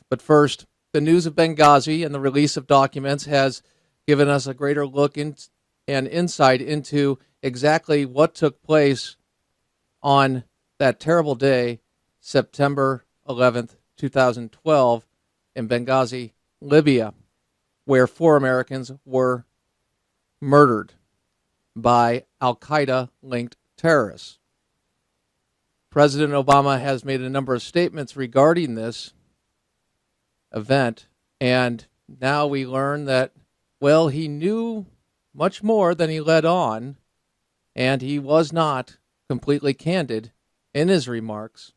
But first, the news of Benghazi and the release of documents has given us a greater look and insight into exactly what took place on that terrible day, September 11th, 2012, in Benghazi, Libya, where 4 Americans were murdered by al-Qaeda-linked terrorists. President Obama has made a number of statements regarding this event, and now we learn that, well, he knew much more than he let on, and he was not completely candid in his remarks.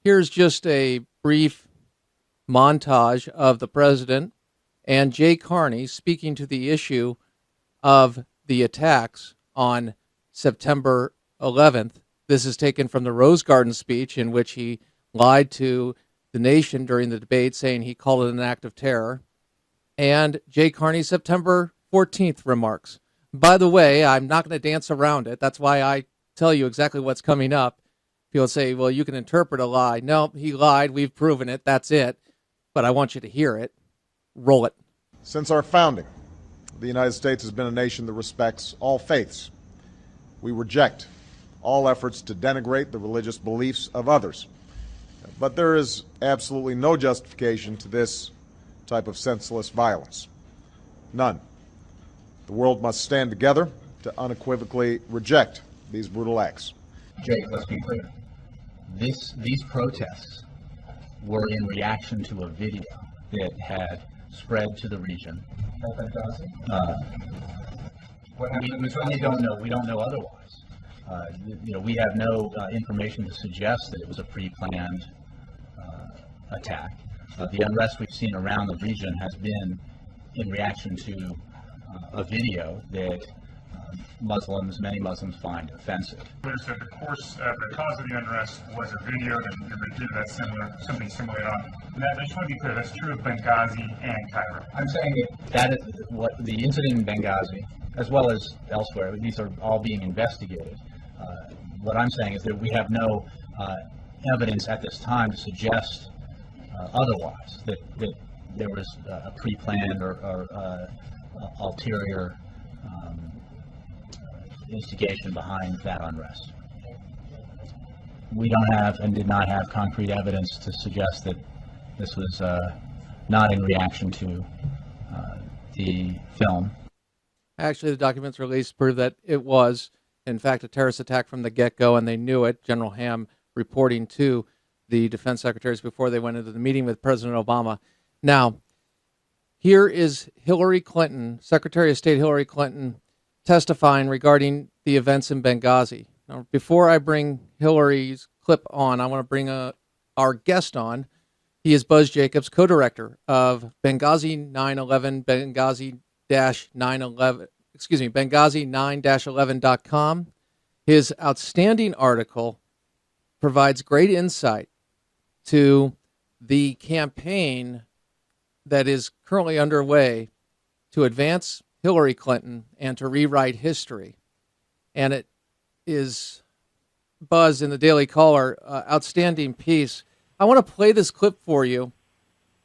Here's just a brief montage of the president and Jay Carney speaking to the issue of the attacks on September 11th. This is taken from the Rose Garden speech in which he lied to the nation during the debate, saying he called it an act of terror. And Jay Carney's September 14th remarks. By the way, I'm not going to dance around it. That's why I tell you exactly what's coming up. People say, well, you can interpret a lie. No, he lied. We've proven it. That's it. But I want you to hear it. Roll it. Since our founding, the United States has been a nation that respects all faiths. We reject all efforts to denigrate the religious beliefs of others. But there is absolutely no justification to this type of senseless violence. None. The world must stand together to unequivocally reject these brutal acts. Jake, let's be clear. These protests were in reaction to a video that had spread to the region. We really don't know. We don't know otherwise. We have no information to suggest that it was a pre-planned attack. The unrest we've seen around the region has been in reaction to a video that many Muslims find offensive. So the cause of the unrest was a video that did that something similar on. And I just want to be clear, that's true of Benghazi and Cairo. I'm saying that is what the incident in Benghazi, as well as elsewhere, these are all being investigated. What I'm saying is that we have no evidence at this time to suggest otherwise, that there was a pre-planned or ulterior instigation behind that unrest. We don't have and did not have concrete evidence to suggest that this was not in reaction to the film. Actually, the documents released prove that it was, in fact, a terrorist attack from the get-go, and they knew it. General Ham reporting to the defense secretaries before they went into the meeting with President Obama. Now, here is Hillary Clinton, Secretary of State Hillary Clinton, testifying regarding the events in Benghazi. Now, before I bring Hillary's clip on, I want to bring our guest on. He is Buzz Jacobs, co-director of Benghazi 9/11, Benghazi9-11.com. His outstanding article provides great insight to the campaign that is currently underway to advance Hillary Clinton and to rewrite history. And it is, Buzz, in the Daily Caller, outstanding piece. I want to play this clip for you,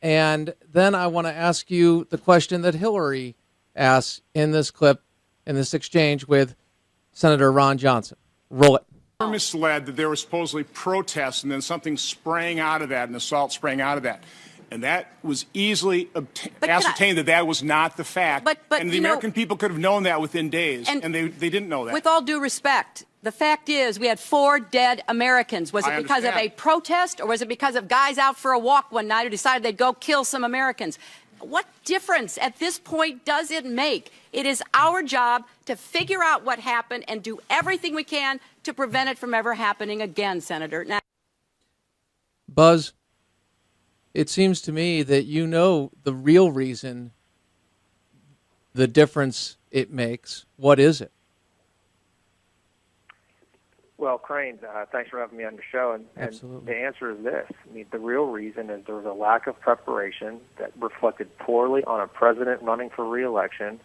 and then I want to ask you the question that Hillary asks in this clip, in this exchange with Senator Ron Johnson. Roll it. We're misled that there was supposedly protests and then something sprang out of that, an assault sprang out of that. And that was easily ascertained that was not the fact. But and the American people could have known that within days, and they didn't know that. With all due respect, the fact is we had 4 dead Americans. Was it because of a protest, or was it because of guys out for a walk one night who decided they'd go kill some Americans? What difference at this point does it make? It is our job to figure out what happened and do everything we can to prevent it from ever happening again, Senator. Now, Buzz, it seems to me that you know the real reason, the difference it makes. What is it? Well, Crane, thanks for having me on your show. And the answer is this. I mean, the real reason is there was a lack of preparation that reflected poorly on a president running for re-election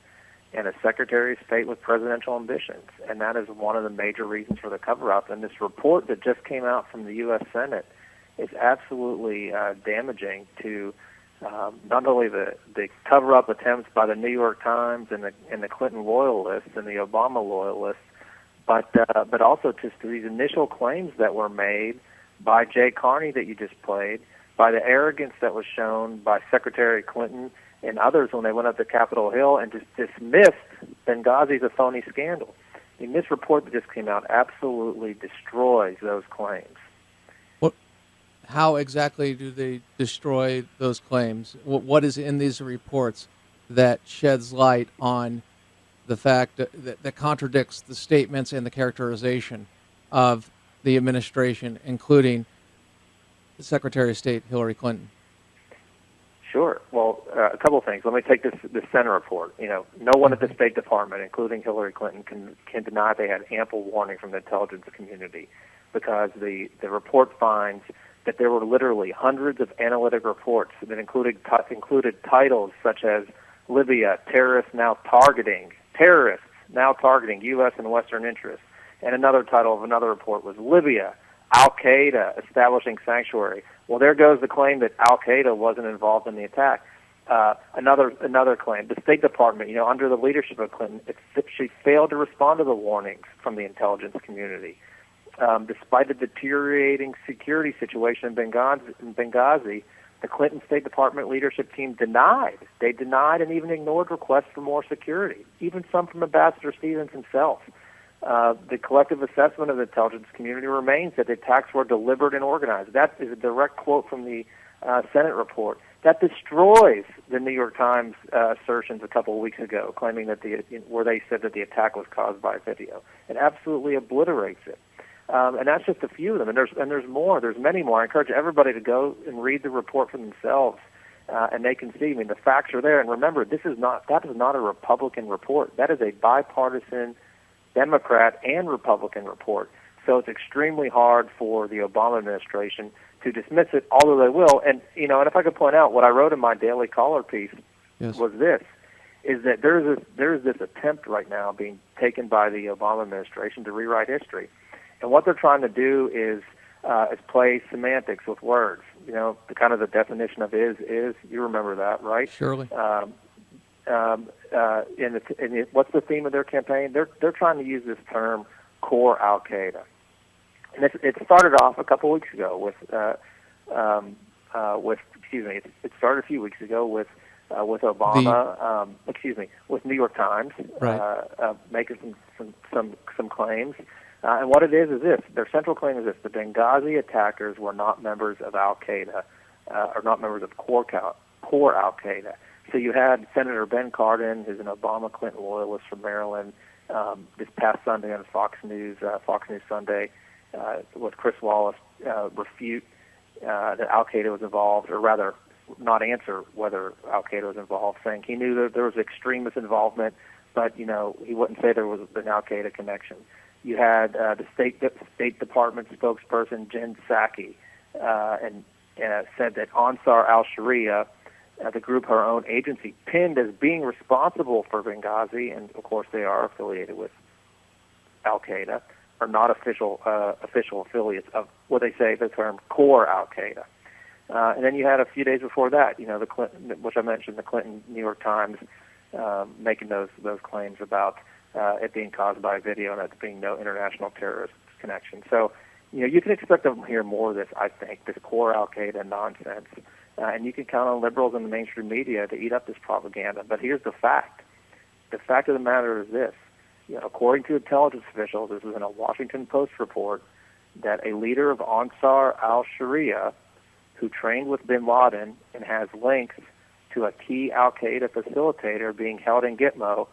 and a Secretary of State with presidential ambitions. And that is one of the major reasons for the cover-up. And this report that just came out from the U.S. Senate is absolutely damaging to not only the cover-up attempts by the New York Times and the Clinton loyalists and the Obama loyalists, but also just these initial claims that were made by Jay Carney that you just played, by the arrogance that was shown by Secretary Clinton and others when they went up to Capitol Hill and just dismissed Benghazi as a phony scandal. I mean, this report that just came out absolutely destroys those claims. How exactly do they destroy those claims? What is in these reports that sheds light on the fact that contradicts the statements and the characterization of the administration, including Secretary of State Hillary Clinton? Sure. Well, a couple of things. Let me take this Senate report. No one at the State Department, including Hillary Clinton, can deny they had ample warning from the intelligence community, because the report finds that there were literally hundreds of analytic reports that included titles such as Libya, terrorists now targeting U.S. and Western interests. And another title of another report was Libya, Al-Qaeda establishing sanctuary. Well, there goes the claim that Al-Qaeda wasn't involved in the attack. Another claim, the State Department, under the leadership of Clinton, she failed to respond to the warnings from the intelligence community. Despite the deteriorating security situation in Benghazi, the Clinton State Department leadership team denied and even ignored requests for more security, even some from Ambassador Stevens himself. The collective assessment of the intelligence community remains that the attacks were deliberate and organized. That is a direct quote from the Senate report. That destroys the New York Times assertions a couple of weeks ago, claiming that where they said that the attack was caused by video. It absolutely obliterates it. And that's just a few of them. And there's more. There's many more. I encourage everybody to go and read the report for themselves, and they can see. I mean, the facts are there. And remember, that is not a Republican report. That is a bipartisan Democrat and Republican report. So it's extremely hard for the Obama administration to dismiss it, although they will. And and if I could point out, what I wrote in my Daily Caller piece was this: is that there's this attempt right now being taken by the Obama administration to rewrite history. And what they're trying to do is play semantics with words. The kind of the definition of is. You remember that, right? Surely. What's the theme of their campaign? They're trying to use this term core Al-Qaeda. And it started off a couple weeks ago with it started a few weeks ago with Obama, with New York Times, right. Making some claims. And what it is this. Their central claim is this: the Benghazi attackers were not members of Al-Qaeda, or not members of core Al-Qaeda. So you had Senator Ben Cardin, who's an Obama-Clinton loyalist from Maryland, this past Sunday on Fox News Sunday, with Chris Wallace refute that Al-Qaeda was involved, or rather not answer whether Al-Qaeda was involved, saying he knew that there was extremist involvement, but he wouldn't say there was an Al-Qaeda connection. You had the State Department spokesperson Jen Psaki, and said that Ansar al-Sharia, the group her own agency pinned as being responsible for Benghazi, and of course they are affiliated with Al-Qaeda, are not official affiliates of what they say the term core Al-Qaeda. And then you had a few days before that, the Clinton, which I mentioned, the Clinton New York Times making those claims about it being caused by video and it being no international terrorist connection. So, you can expect to hear more of this, I think, this core Al-Qaeda nonsense. And you can count on liberals in the mainstream media to eat up this propaganda. But here's the fact. The fact of the matter is this. According to intelligence officials, this was in a Washington Post report, that a leader of Ansar al-Sharia, who trained with bin Laden and has links to a key Al-Qaeda facilitator being held in Gitmo,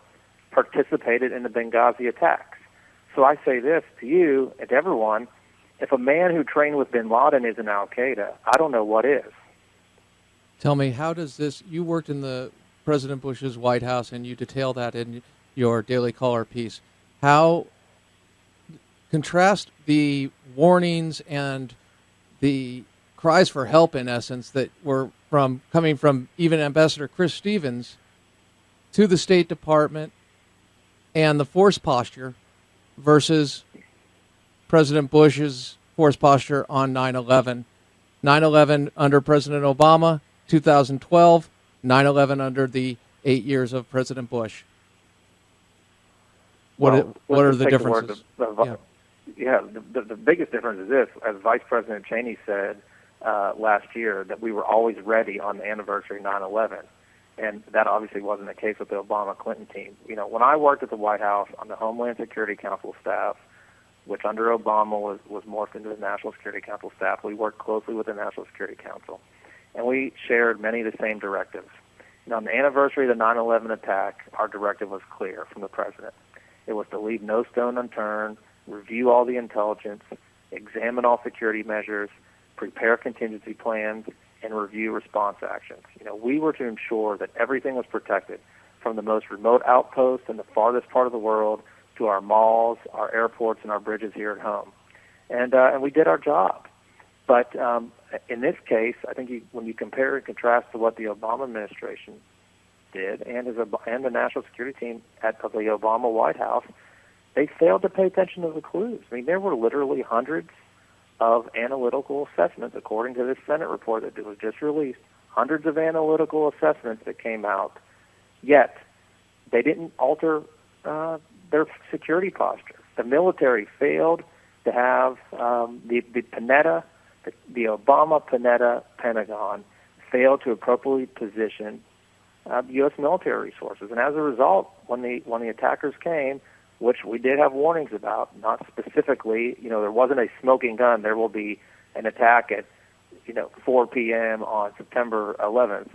participated in the Benghazi attacks. So I say this to you and to everyone: if a man who trained with bin Laden is an Al-Qaeda, I don't know what is. Tell me, how does this? You worked in the President Bush's White House, and you detail that in your Daily Caller piece. How contrast the warnings and the cries for help, in essence, that were coming from even Ambassador Chris Stevens to the State Department, and the force posture versus President Bush's force posture on 9/11, 9/11 under President Obama, 2012, 9/11 under the 8 years of President Bush. What are the differences? The biggest difference is this: as Vice President Cheney said last year, that we were always ready on the anniversary of 9/11, and that obviously wasn't the case with the Obama-Clinton team. You know, when I worked at the White House on the Homeland Security Council staff, which under Obama was morphed into the National Security Council staff, we worked closely with the National Security Council, and we shared many of the same directives. You know, on the anniversary of the 9/11 attack, our directive was clear from the president. It was to leave no stone unturned, review all the intelligence, examine all security measures, prepare contingency plans, and review response actions. You know, we were to ensure that everything was protected, from the most remote outpost in the farthest part of the world to our malls, our airports, and our bridges here at home. And we did our job. But in this case, I think when you compare and contrast to what the Obama administration did and the national security team of the Obama White House, they failed to pay attention to the clues. I mean, there were literally hundreds of analytical assessments, according to this Senate report that was just released, hundreds of analytical assessments that came out, yet they didn't alter their security posture. The military failed to have the Obama-Panetta Pentagon failed to appropriately position U.S. military resources, and as a result, when the attackers came, which we did have warnings about, not specifically, you know, there wasn't a smoking gun. There will be an attack at, 4 p.m. on September 11th,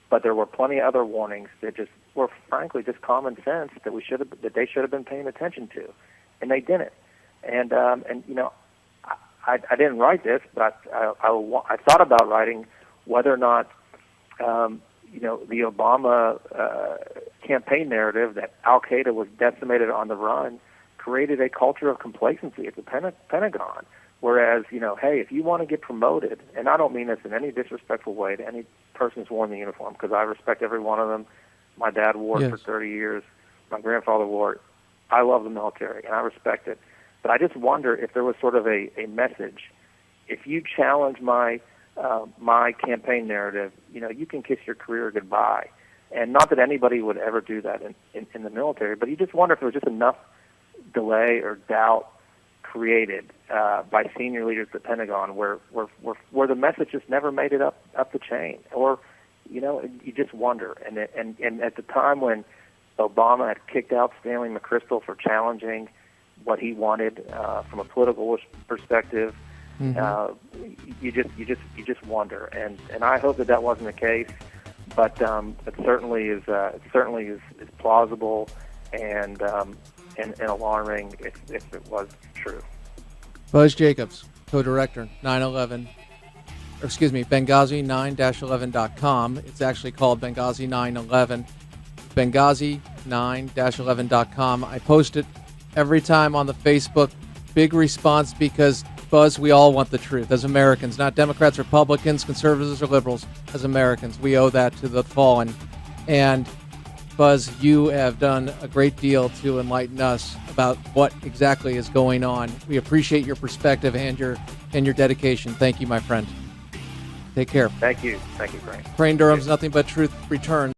but there were plenty of other warnings that just were, frankly, just common sense that they should have been paying attention to, and they didn't. And you know, I didn't write this, but I thought about writing whether or not the Obama campaign narrative that Al-Qaeda was decimated on the run created a culture of complacency at the Pentagon. Whereas, hey, if you want to get promoted, and I don't mean this in any disrespectful way to any person who's worn the uniform, because I respect every one of them. My dad wore it for 30 years. My grandfather wore it. I love the military, and I respect it. But I just wonder if there was sort of a message. If you challenge my campaign narrative, you can kiss your career goodbye. And not that anybody would ever do that in the military, but you just wonder if there was just enough delay or doubt created by senior leaders at the Pentagon where the message just never made it up the chain. Or, you just wonder. And at the time when Obama had kicked out Stanley McChrystal for challenging what he wanted from a political perspective, you just wonder, and I hope that wasn't the case, but it certainly is plausible and alarming if it was true. Buzz Jacobs, co-director, Benghazi9-11.com. It's actually called Benghazi 9/11. Benghazi9-11.com. I post it every time on the Facebook. Big response because, Buzz, we all want the truth as Americans, not Democrats, Republicans, conservatives, or liberals. As Americans, we owe that to the fallen. And, Buzz, you have done a great deal to enlighten us about what exactly is going on. We appreciate your perspective and your dedication. Thank you, my friend. Take care. Thank you. Thank you, Crane. Crane Durham's Nothing But Truth returns.